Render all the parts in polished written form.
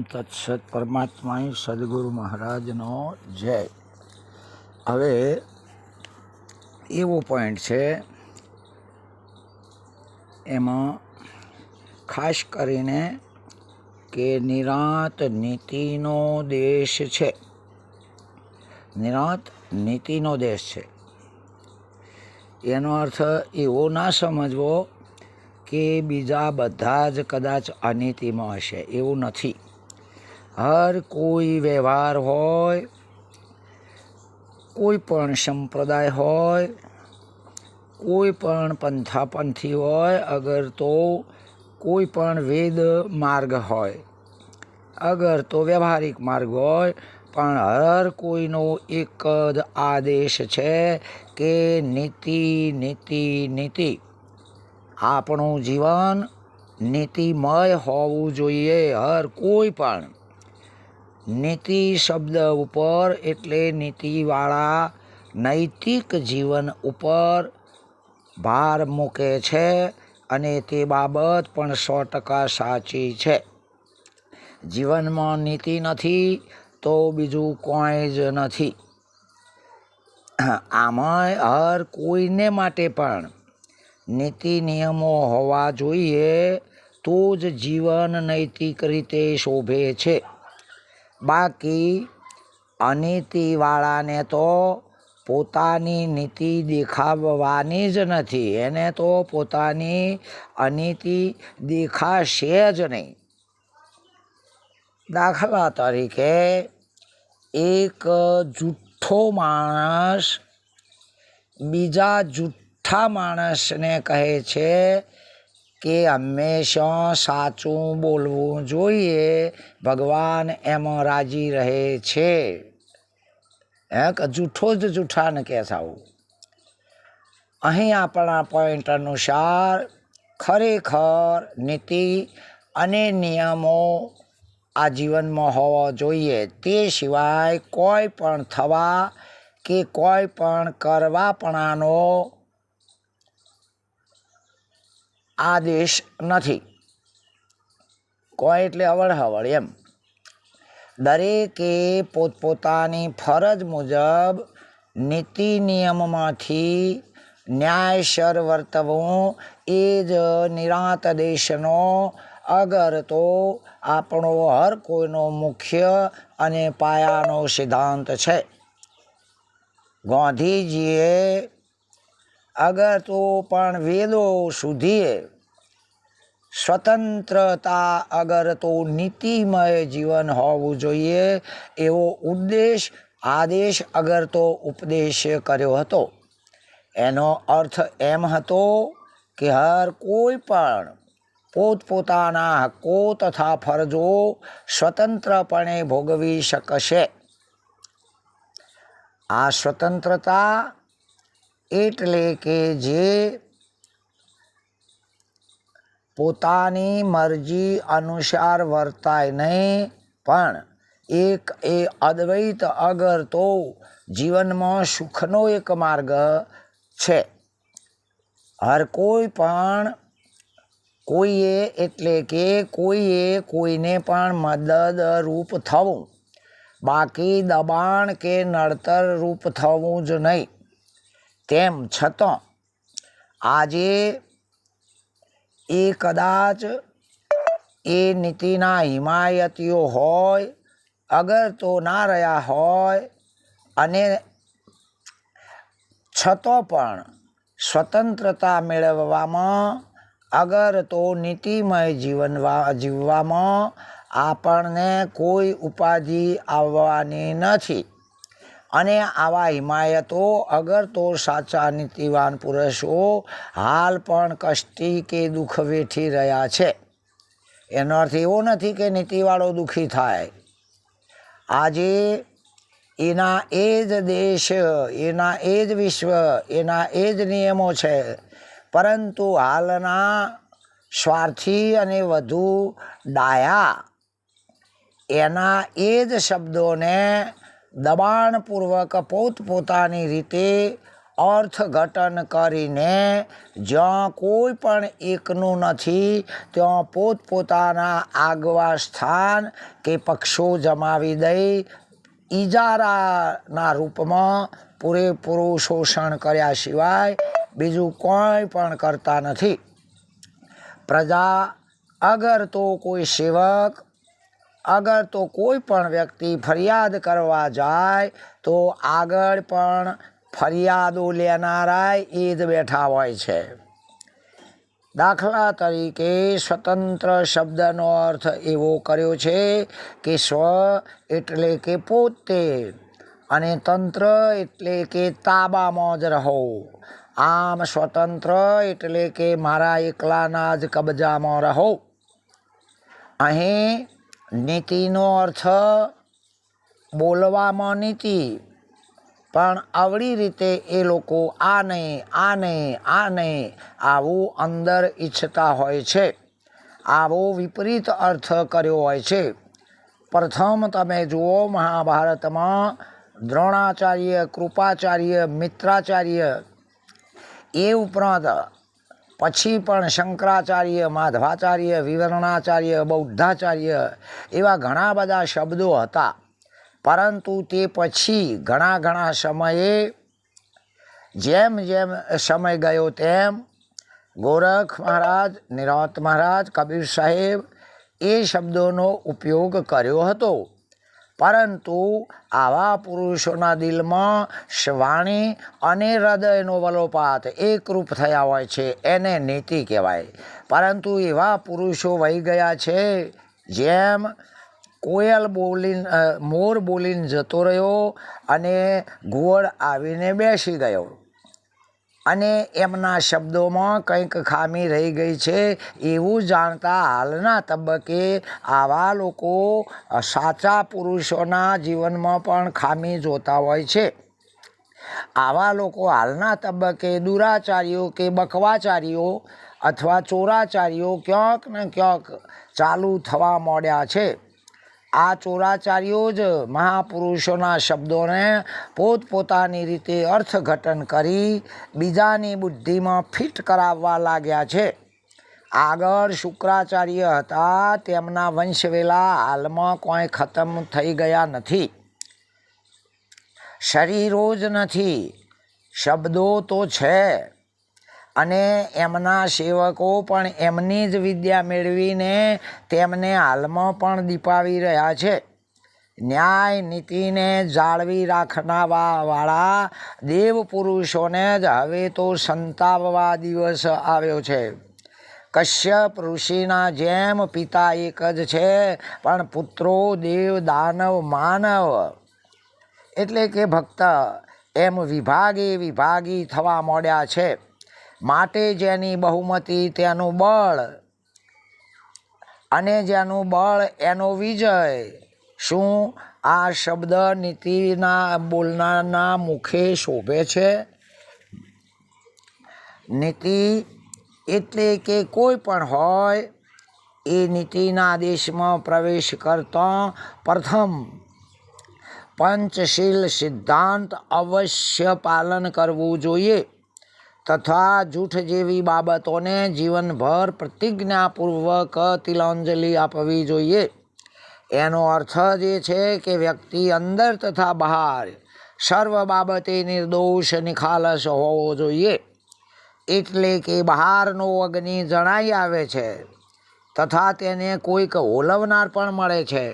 તત્સત પરમાત્મા સદગુરુ મહારાજનો જય. હવે એવો પોઈન્ટ છે, એમાં ખાસ કરીને કે નિરાંત નીતિનો દેશ છે. નિરાંત નીતિનો દેશ છે એનો અર્થ એવો ના સમજવો કે બીજા બધા જ કદાચ અનીતિમાં હશે, એવું નથી. હર કોઈ વ્યવહાર હોય, કોઈ પણ સંપ્રદાય હોય, કોઈ પણ પંથાપંથી હોય, અગર તો કોઈ પણ વેદ માર્ગ હોય, અગર તો વ્યવહારિક માર્ગ હોય, પણ હર કોઈનો એક જ આદેશ છે કે નીતિ નીતિ નીતિ. આપણું જીવન નીતિમય હોવું જોઈએ. હર કોઈ પણ નીતિ શબ્દ ઉપર એટલે નીતિવાળા નૈતિક જીવન ઉપર ભાર મૂકે છે, અને તે બાબત પણ 100% સાચી છે. જીવનમાં નીતિ નથી તો બીજું કોઈ જ નથી. આમાં હર કોઈને માટે પણ નીતિ નિયમો હોવા જોઈએ, તો જ જીવન નૈતિક રીતે શોભે છે. બાકી અનીતિવાળાને તો પોતાની નીતિ દેખાવવાની જ નથી, એને તો પોતાની અનીતિ દેખાશે જ નહીં. દાખલા તરીકે એક જુઠ્ઠો માણસ બીજા જુઠ્ઠા માણસને કહે છે કે હંમેશા સાચું બોલવું જોઈએ, ભગવાન એમાં રાજી રહે છે. જૂઠો જ જૂઠાને કહે છે આવું. અહીં આપણા પોઈન્ટ અનુસાર ખરેખર નીતિ અને નિયમો આ જીવનમાં હોવા જોઈએ. તે સિવાય કોઈ પણ થવા કે કોઈ પણ કરવાપણાનો આદેશ નથી. કોઈ એટલે અવળહવળ એમ. દરેકે પોતપોતાની ફરજ મુજબ નીતિ નિયમમાંથી ન્યાયસર વર્તવું એ જ નિરાંત દેશનો અગર તો આપણો હર કોઈનો મુખ્ય અને પાયાનો સિદ્ધાંત છે. ગાંધીજીએ અગર તો પણ વેદો સુધી સ્વતંત્રતા અગર તો નીતિમય જીવન હોવું જોઈએ એવો આદેશ અગર તો ઉપદેશ કર્યો હતો. એનો અર્થ એમ હતો કે હર કોઈ પણ પોતપોતાના હક્કો તથા ફરજો સ્વતંત્રપણે ભોગવી શકશે. આ સ્વતંત્રતા એટલે કે જે પોતાની મરજી અનુસાર વર્તાય નહીં, પણ એક એ અદ્વૈત અગર તો જીવનમાં સુખનો એક માર્ગ છે. હર કોઈ પણ કોઈએ એટલે કે કોઈએ કોઈને પણ મદદરૂપ થવું, બાકી દબાણ કે નડતર રૂપ થવું જ નહીં. તેમ છતાં આજે એ કદાચ એ નીતિના હિમાયતીઓ હોય, અગર તો ના રહ્યા હોય, અને છતાં પણ સ્વતંત્રતા મેળવવામાં અગર તો નીતિમય જીવવામાં આપણને કોઈ ઉપાધિ આવવાની નથી. અને આવા હિમાયતો અગર તો સાચા નીતિવાન પુરુષો હાલ પણ કષ્ટી કે દુઃખ વેઠી રહ્યા છે. એનો અર્થ એવો નથી કે નીતિવાળો દુઃખી થાય. આજે એના એ જ દેશ, એના એ જ વિશ્વ, એના એ જ નિયમો છે, પરંતુ હાલના સ્વાર્થી અને વધુ ડાયા એના એ જ શબ્દોને દબાણપૂર્વક પોતપોતાની રીતે અર્થઘટન કરીને જ્યાં કોઈ પણ એકનું નથી ત્યાં પોતપોતાના આગવા સ્થાન કે પક્ષો જમાવી દઈ ઇજારાના રૂપમાં પૂરેપૂરું શોષણ કર્યા સિવાય બીજું કોઈ પણ કરતા નથી. પ્રજા અગર તો કોઈ સેવક અગર તો કોઈ પણ વ્યક્તિ ફરિયાદ કરવા જાય તો આગળ પણ ફરિયાદો લેનારાય એ જ બેઠા હોય છે. દાખલા તરીકે સ્વતંત્ર શબ્દનો અર્થ એવો કર્યો છે કે સ્વ એટલે કે પોતે અને તંત્ર એટલે કે તાબામાં જ રહો. આમ સ્વતંત્ર એટલે કે મારા એકલાના જ કબજામાં રહો. અહીં નીતિનો અર્થ બોલવામાં નીતિ, પણ આવડી રીતે એ લોકો આ નહીં આવું અંદર ઈચ્છતા હોય છે. આવો વિપરીત અર્થ કર્યો હોય છે. પ્રથમ તમે જુઓ મહાભારતમાં દ્રોણાચાર્ય, કૃપાચાર્ય, મિત્રાચાર્ય એ ઉપરાંત પછી પણ શંકરાચાર્ય, માધવાચાર્ય, વિવરણાચાર્ય, બૌદ્ધાચાર્ય એવા ઘણા બધા શબ્દો હતા. પરંતુ તે પછી ઘણા સમયે જેમ જેમ સમય ગયો તેમ ગોરખ મહારાજ, નિરંત મહારાજ, કબીર સાહેબ એ શબ્દોનો ઉપયોગ કર્યો હતો. પરંતુ આવા પુરુષોના દિલમાં વાણી અને હૃદયનો વલોપાત એકરૂપ થયા હોય છે, એને નીતિ કહેવાય. પરંતુ એવા પુરુષો વહી ગયા છે જેમ કોયલ મોર બોલીને જતો રહ્યો અને ઘુવડ આવીને બેસી ગયો અને એમના શબ્દોમાં કંઈક ખામી રહી ગઈ છે એવું જાણતા હાલના તબક્કે આવા લોકો સાચા પુરુષોના જીવનમાં પણ ખામી જોતા હોય છે. આવા લોકો હાલના તબક્કે દુરાચારીઓ કે બકવાચારીઓ અથવા ચોરાચારીઓ ક્યાંક ને ક્યાંક ચાલુ થવા માંડ્યા છે. આ ચોરાચારીઓ જ મહાપુરુષોના શબ્દોને પોતપોતાની રીતે અર્થઘટન કરી બીજાની બુદ્ધિમાં ફિટ કરાવવા લાગ્યા છે. આગળ શુક્રાચાર્ય હતા, તેમના વંશવેલા હાલમાં કોઈ ખતમ થઈ ગયા નથી. શરીરો જ નથી, શબ્દો તો છે અને એમના સેવકો પણ એમની જ વિદ્યા મેળવીને તેમને હાલમાં પણ દીપાવી રહ્યા છે. ન્યાય નીતિને જાળવી રાખનારવાળા દેવ પુરુષોને જ હવે તો સંતાવવા દિવસ આવ્યો છે. કશ્યપ ઋષિના જેમ પિતા એક જ છે, પણ પુત્રો દેવ, દાનવ, માનવ એટલે કે ભક્ત એમ વિભાગી થવા માંડ્યા છે. માટે જેની બહુમતી તેનું બળ અને જેનું બળ એનો વિજય. શું આ શબ્દ નીતિના બોલનારના મુખે શોભે છે? નીતિ એટલે કે કોઈ પણ હોય એ નીતિના દેશમાં પ્રવેશ કરતા પ્રથમ પંચશીલ સિદ્ધાંત અવશ્ય પાલન કરવું જોઈએ તથા જૂઠ જેવી બાબતોને જીવનભર પ્રતિજ્ઞાપૂર્વક તિલાંજલિ આપવી જોઈએ. એનો અર્થ જ એ છે કે વ્યક્તિ અંદર તથા બહાર સર્વ બાબતે નિર્દોષ નિખાલસ હોવો જોઈએ. એટલે કે બહારનો અગ્નિ જણાઈ આવે છે તથા તેને કોઈક ઓલવનાર પણ મળે છે,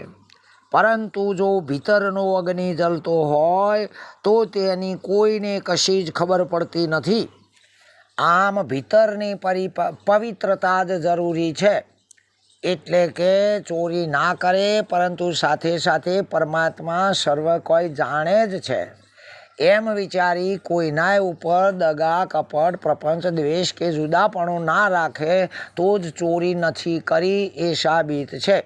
પરંતુ જો ભીતરનો અગ્નિ જલતો હોય તો તેની કોઈને કશી જ ખબર પડતી નથી. આમ ભીતરની પવિત્રતા જ જરૂરી છે. એટલે કે ચોરી ના કરે, પરંતુ સાથે સાથે પરમાત્મા સર્વ કોઈ જાણે જ છે એમ વિચારી કોઈના ઉપર દગા, કપટ, પ્રપંચ, દ્વેષ કે જુદાપણું ના રાખે તો જ ચોરી નથી કરી એ સાબિત છે.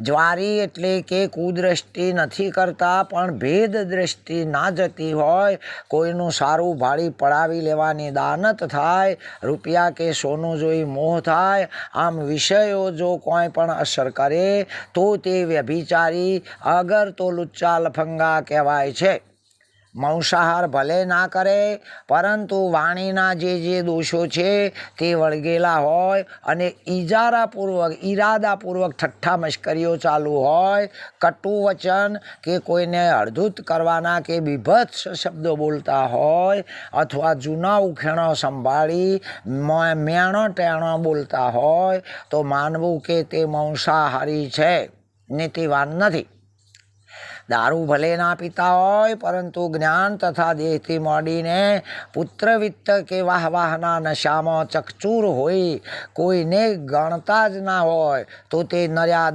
જ્વારી એટલે કે કુદ્રષ્ટિ નથી કરતા, પણ ભેદ દ્રષ્ટિ ના જતી હોય, કોઈનું સારું ભાડી પડાવી લેવાની દાનત થાય, રૂપિયા કે સોનું જોઈ મોહ થાય, આમ વિષયો જો કોઈ પણ અસર કરે તો તે વ્યભિચારી અગર તો લુચ્ચા લફંગા કહેવાય છે. માંસાહાર ભલે ના કરે, પરંતુ વાણીના જે દોષો છે તે વળગેલા હોય અને ઈરાદાપૂર્વક ઠઠ્ઠા મશ્કરીઓ ચાલુ હોય, કટુ વચન કે કોઈને અડધૂત કરવાના કે બીભત્સ શબ્દો બોલતા હોય, અથવા જૂના ઉખેણો સંભાળી મેણો ટેણો બોલતા હોય, તો માનવું કે તે માંસાહારી છે, નીતિવાન નથી. દારૂ ભલે ના પીતા હોય, પરંતુ જ્ઞાન તથા દેહથી માંડીને પુત્ર વિત્ત કે વાહવાહના નશામાં ચકચૂર હોય, કોઈને ગણતા જ ના હોય, તો તે નર્યા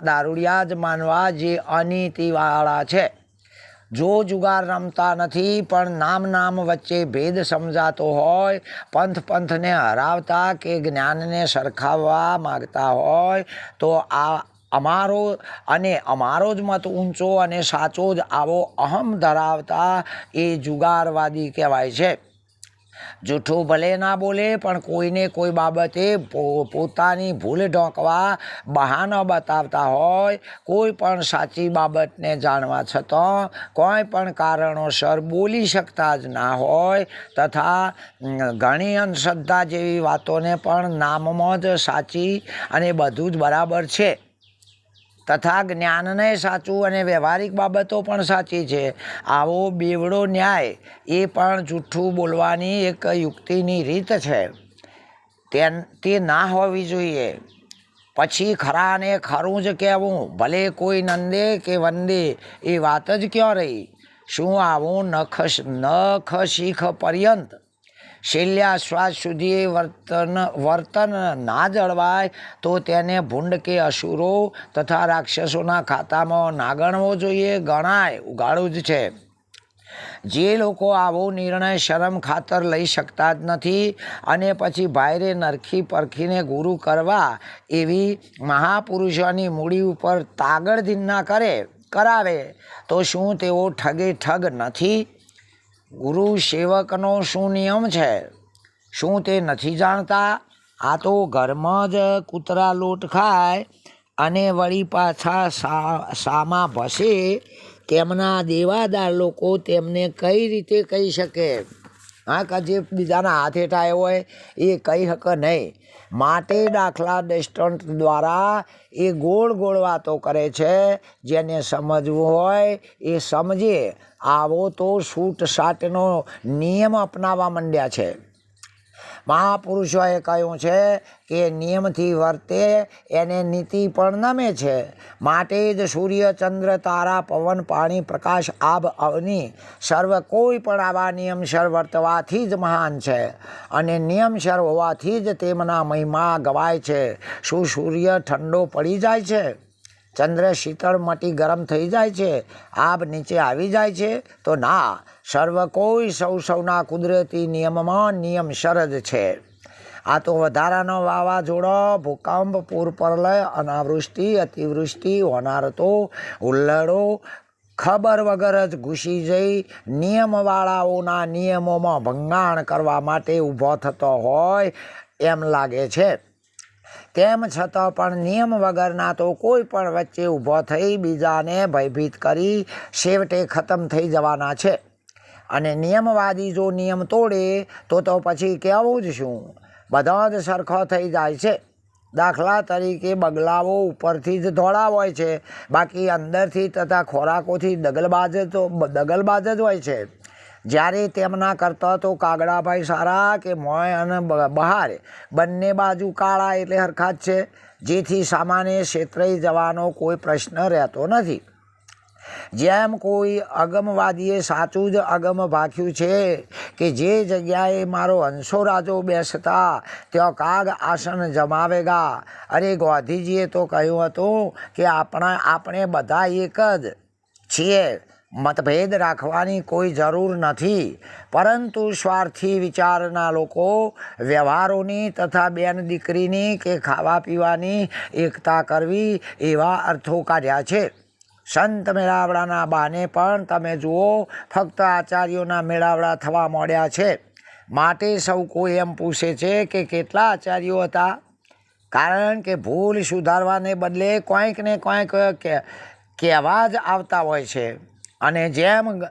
દારૂડિયા જ માનવા, જે અનીતિવાળા છે. જો જુગાર રમતા નથી, પણ નામ વચ્ચે ભેદ સમજાતો હોય, પંથને હરાવતા કે જ્ઞાનને સરખાવવા માગતા હોય, તો અમારો જ મત ઊંચો અને સાચો જ આવો અહમ ધરાવતા એ જુગારવાદી કહેવાય છે. જૂઠું ભલે ના બોલે, પણ કોઈને કોઈ બાબતે પોતાની ભૂલ ઢોંકવા બહાનો બતાવતા હોય, કોઈ પણ સાચી બાબતને જાણવા છતાં કોઈ પણ કારણોસર બોલી શકતા જ ના હોય, તથા ઘણી અંધશ્રદ્ધા જેવી વાતોને પણ નામમાં જ સાચી અને બધું જ બરાબર છે, તથા જ્ઞાનને સાચું અને વ્યવહારિક બાબતો પણ સાચી છે, આવો બેવડો ન્યાય એ પણ જૂઠું બોલવાની એક યુક્તિની રીત છે. તે ના હોવી જોઈએ. પછી ખરાને ખરું જ કહેવું, ભલે કોઈ નંદે કે વંદે, એ વાત જ ક્યાં રહી? શું આવું નખ શીખ પર્યંત શૈલ્યાશ્વાસ સુધી વર્તન ના જળવાય, તો તેને ભૂંડ કે અસુરો તથા રાક્ષસોના ખાતામાં ના ગણવો જોઈએ. ગણાય, ઉગાડું જ છે. જે લોકો આવો નિર્ણય શરમ ખાતર લઈ શકતા જ નથી, અને પછી ભાઈરે નરખી પરખીને ગુરુ કરવા એવી મહાપુરુષોની મૂડી ઉપર તાગડધીન્ના કરાવે, તો શું તેઓ ઠગ નથી? ગુરુ સેવકનો શું નિયમ છે, શું તે નથી જાણતા? આ તો ઘરમાં જ કૂતરા લોટ ખાય અને વળી પાછા સામા ભસે, તેમના દેવાદાર લોકો તેમને કઈ રીતે કહી શકે? કે જે બીજાના હાથ હેઠ આવ્યો હોય એ કહી શકે નહીં. માટે દાખલા દ્રષ્ટાંત દ્વારા એ ગોળ વાતો કરે છે. જેને સમજવું હોય એ સમજે. આવો તો છૂટછાટનો નિયમ અપનાવવા માંડ્યા છે. મહાપુરુષોએ કહ્યું છે કે નિયમથી વર્તે એને નીતિ પણ નમે છે. માટે જ સૂર્ય, ચંદ્ર, તારા, પવન, પાણી, પ્રકાશ, આબ, અગ્નિ સર્વ કોઈ પણ આવા નિયમસર વર્તવાથી જ મહાન છે, અને નિયમસર હોવાથી જ તેમના મહિમા ગવાય છે. શું સૂર્ય ઠંડો પડી જાય છે? ચંદ્ર શીતળ મટી ગરમ થઈ જાય છે? આબ નીચે આવી જાય છે? તો ના, સર્વ કોઈ સૌના કુદરતી નિયમમાં નિયમસર જ છે. આ તો વધારાનો વાવાઝોડો, ભૂકંપ, પૂર પ્રલય, અનાવૃષ્ટિ, અતિવૃષ્ટિ, હોનારતો, હુલ્લડો ખબર વગર જ ઘૂસી જઈ નિયમવાળાઓના નિયમોમાં ભંગાણ કરવા માટે ઊભો થતો હોય એમ લાગે છે. તેમ છતાં પણ નિયમ વગરના તો કોઈ પણ વચ્ચે ઊભો થઈ બીજાને ભયભીત કરી છેવટે ખતમ થઈ જવાના છે. અને નિયમવાદી જો નિયમ તોડે તો પછી કહેવું જ શું? બધા જ સરખો થઈ જાય છે. દાખલા તરીકે બગલાઓ ઉપરથી જ ધોળા હોય છે, બાકી અંદરથી તથા ખોરાકોથી દગલબાજ જ હોય છે. જ્યારે તેમના કરતાં તો કાગડાભાઈ સારા કે મોય અને બહાર બંને બાજુ કાળા એટલે હરખા જ છે, જેથી સામાન્ય છેતરાઈ જવાનો કોઈ પ્રશ્ન રહેતો નથી. જેમ કોઈ અગમવાદીએ સાચું જ અગમ ભાખ્યું છે કે જે જગ્યાએ મારો હંસો રાજો બેસતા ત્યાં કાગ આસન જમાવેગા. અરે ગાંધીજીએ તો કહ્યું હતું કે આપણે બધા એક જ છીએ, મતભેદ રાખવાની કોઈ જરૂર નથી. પરંતુ સ્વાર્થી વિચારના લોકો વ્યવહારોની તથા બેન દીકરીની કે ખાવા પીવાની એકતા કરવી એવા અર્થો કાઢ્યા છે. સંત મેળાવડાના બહાને પણ તમે જુઓ, ફક્ત આચાર્યોના મેળાવડા થવા માંડ્યા છે. માટે સૌ કોઈ એમ પૂછે છે કે કેટલા આચાર્યો હતા? કારણ કે ભૂલ સુધારવાને બદલે કોઈક ને કોઈક કહેવા જ આવતા હોય છે. અને જેમ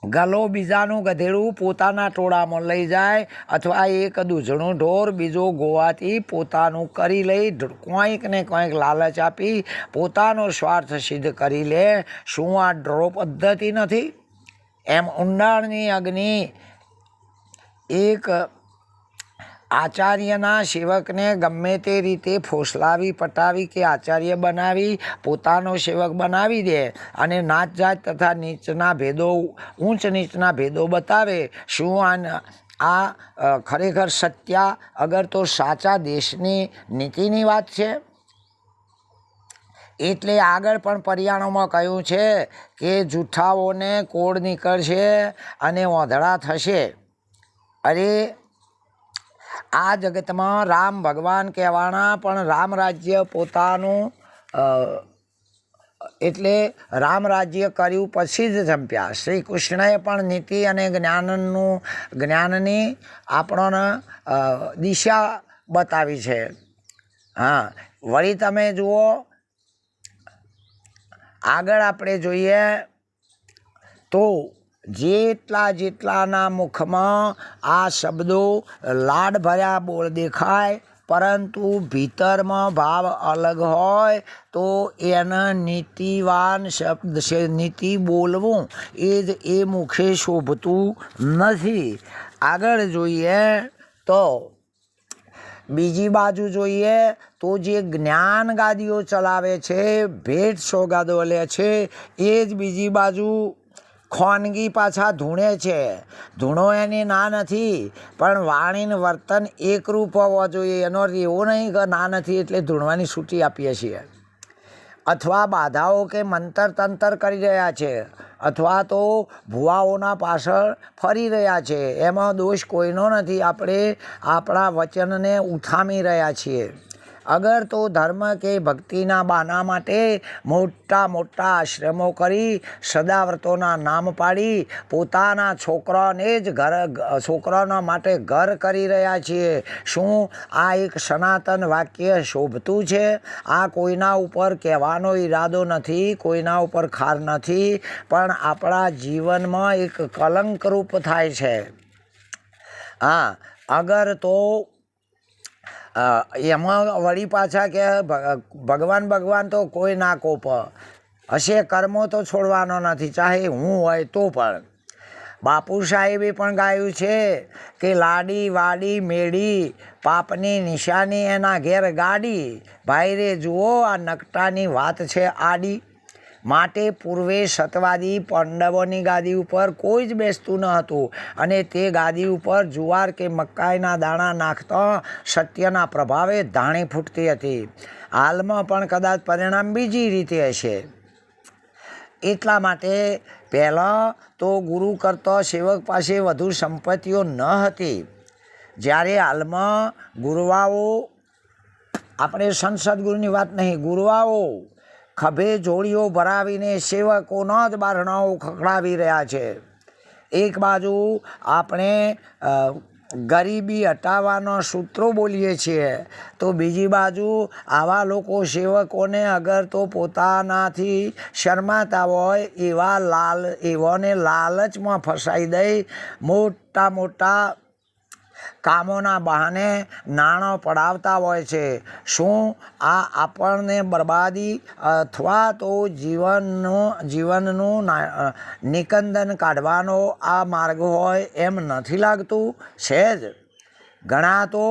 ગલો બીજાનું ગધેડું પોતાના ટોળામાં લઈ જાય અથવા એક દૂધણું ઢોર બીજો ગોવાથી પોતાનું કરી લઈ કોઈક ને કોઈક લાલચ આપી પોતાનો સ્વાર્થ સિદ્ધ કરી લે. શું આ ડ્રો પદ્ધતિ નથી? એમ ઊંડાણની અગ્નિ એક આચાર્યના સેવકને ગમે તે રીતે ફોસલાવી પટાવી કે આચાર્ય બનાવી પોતાનો સેવક બનાવી દે અને નાત જાત તથા નીચના ભેદો ઊંચ નીચના ભેદો બતાવે. શું આ ખરેખર સત્ય અગર તો સાચા દેશની નીતિની વાત છે? એટલે આગળ પણ પર્યાણોમાં કહ્યું છે કે જૂઠાઓને કોડ નીકળશે અને ઓંધળા થશે. અરે આ જગતમાં રામ ભગવાન કહેવાના પણ રામ રાજ્ય પોતાનું એટલે રામ રાજ્ય કર્યું પછી જ જંપ્યા. શ્રી કૃષ્ણએ પણ નીતિ અને જ્ઞાનની આપણને દિશા બતાવી છે. હા, વળી તમે જુઓ આગળ આપણે જોઈએ તો જેટલાના મુખમાં આ શબ્દો લાડ ભર્યા બોલ દેખાય પરંતુ ભીતરમાં ભાવ અલગ હોય તો એના નીતિવાન શબ્દ છે. નીતિ બોલવું એ મુખે શોભતું નથી. આગળ જોઈએ તો બીજી બાજુ જોઈએ તો જે જ્ઞાન ગાદીઓ ચલાવે છે, ભેટ સોગાદો લે છે, એ જ બીજી બાજુ ખોનગી પાછા ધૂણે છે. ધૂણો એની ના નથી પણ વાણીનું વર્તન એકરૂપ હોવો જોઈએ. એનો અર્થ એવો નહીં કે ના નથી એટલે ધૂણવાની છૂટી આપીએ છીએ અથવા બાધાઓ કે મંતર તંતર કરી રહ્યા છે અથવા તો ભુવાઓના પાછળ ફરી રહ્યા છે. એમાં દોષ કોઈનો નથી. આપણે આપણા વચનને ઉથામી રહ્યા છીએ. અગર તો ધર્મ કે ભક્તિના બહાના માટે મોટા મોટા આશ્રમો કરી સદાવ્રતોના નામ પાડી પોતાના છોકરાના માટે ઘર કરી રહ્યા છીએ. શું આ એક સનાતન વાક્ય શોભતું છે? આ કોઈના ઉપર કહેવાનો ઈરાદો નથી, કોઈના ઉપર ખાર નથી, પણ આપણા જીવનમાં એક કલંકરૂપ થાય છે. હા, અગર તો એમાં વળી પાછા કે ભગવાન તો કોઈ ના કોપ હશે, કર્મો તો છોડવાનો નથી ચાહે હું હોય તો પણ. બાપુ સાહેબે પણ ગાયું છે કે લાડી વાડી મેળી પાપની નિશાની એના ઘેર ગાડી. ભાઈ રે જુઓ આ નકટાની વાત છે આડી. માટે પૂર્વે સતવાદી પાંડવોની ગાદી ઉપર કોઈ જ બેસતું ન હતું અને તે ગાદી ઉપર જુવાર કે મકાઈના દાણા નાખતા સત્યના પ્રભાવે ધાણી ફૂટતી હતી. હાલમાં પણ કદાચ પરિણામ બીજી રીતે હશે. એટલા માટે પહેલાં તો ગુરુ કરતો સેવક પાસે વધુ સંપત્તિઓ ન હતી. જ્યારે હાલમાં ગુરુવાઓ, આપણે સંત સદગુરુની વાત નહીં, ગુરુવાઓ ખભે જોડીઓ ભરાવીને સેવકોના જ બારણાઓ ખખડાવી રહ્યા છે. એક બાજુ આપણે ગરીબી હટાવવાના સૂત્રો બોલીએ છીએ તો બીજી બાજુ આવા લોકો સેવકોને અગર તો પોતાનાથી શરમાતા હોય એવાને લાલચમાં ફસાઈ દઈ મોટા મોટા કામોના બહાને નાણાં પડાવતા હોય છે. શું આ આપણને બરબાદી અથવા તો જીવનનું નિકંદન કાઢવાનો આ માર્ગ હોય એમ નથી લાગતું? છે જ. ઘણા તો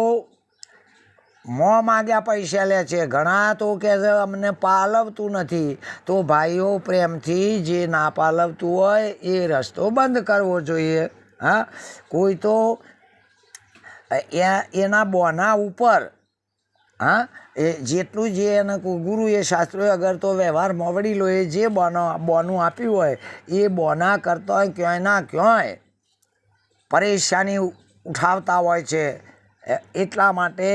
મોં માગ્યા પૈસા લે છે, ઘણા તો કે અમને પાલવતું નથી. તો ભાઈઓ પ્રેમથી જે ના પાલવતું હોય એ રસ્તો બંધ કરવો જોઈએ. હા, કોઈ તો એના બોના ઉપર એ જેટલું જે એને ગુરુએ શાસ્ત્રોએ અગર તો વ્યવહારમાં વડીલોએ જે બોનું આપ્યું હોય એ બોના કરતા હોય ક્યાંય ના ક્યાંય પરેશાની ઉઠાવતા હોય છે. એટલા માટે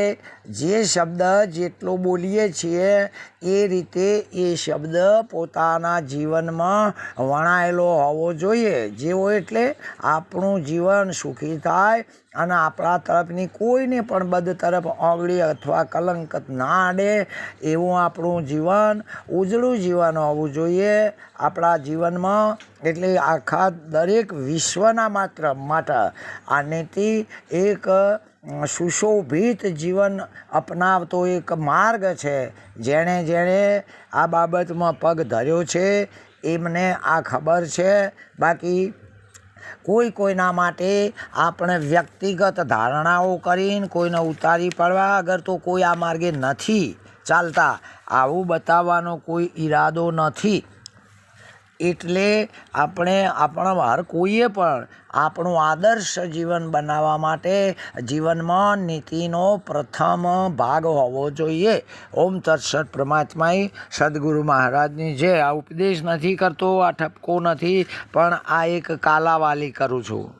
જે શબ્દ જેટલો બોલીએ છીએ એ રીતે એ શબ્દ પોતાના જીવનમાં વણાયેલો હોવો જોઈએ. જેવો એટલે આપણું જીવન સુખી થાય અને આપણા તરફની કોઈને પણ બદ તરફ આંગળી અથવા કલંક ના આડે એવું આપણું જીવન ઉજળું જીવન હોવું જોઈએ. આપણા જીવનમાં એટલે આખા દરેક વિશ્વના માટે આ નીતિ એક સુશોભિત જીવન અપનાવતો એક માર્ગ છે. જેણે જેણે આ બાબતમાં પગ ધર્યો છે એમને આ ખબર છે. બાકી કોઈના માટે આપણે વ્યક્તિગત ધારણાઓ કરીને કોઈને ઉતારી પડવા અગર તો કોઈ આ માર્ગે નથી ચાલતા આવું બતાવવાનો કોઈ ઈરાદો નથી. એટલે આપણા હર કોઈએ પણ આપણું આદર્શ જીવન બનાવવા માટે જીવનમાં નીતિનો પ્રથમ ભાગ હોવો જોઈએ. ઓમ તત્સત. પરમાત્માએ સદગુરુ મહારાજની જે આ ઉપદેશ નથી કરતો, આ ઠપકો નથી, પણ આ એક કાલાવાલી કરું છું.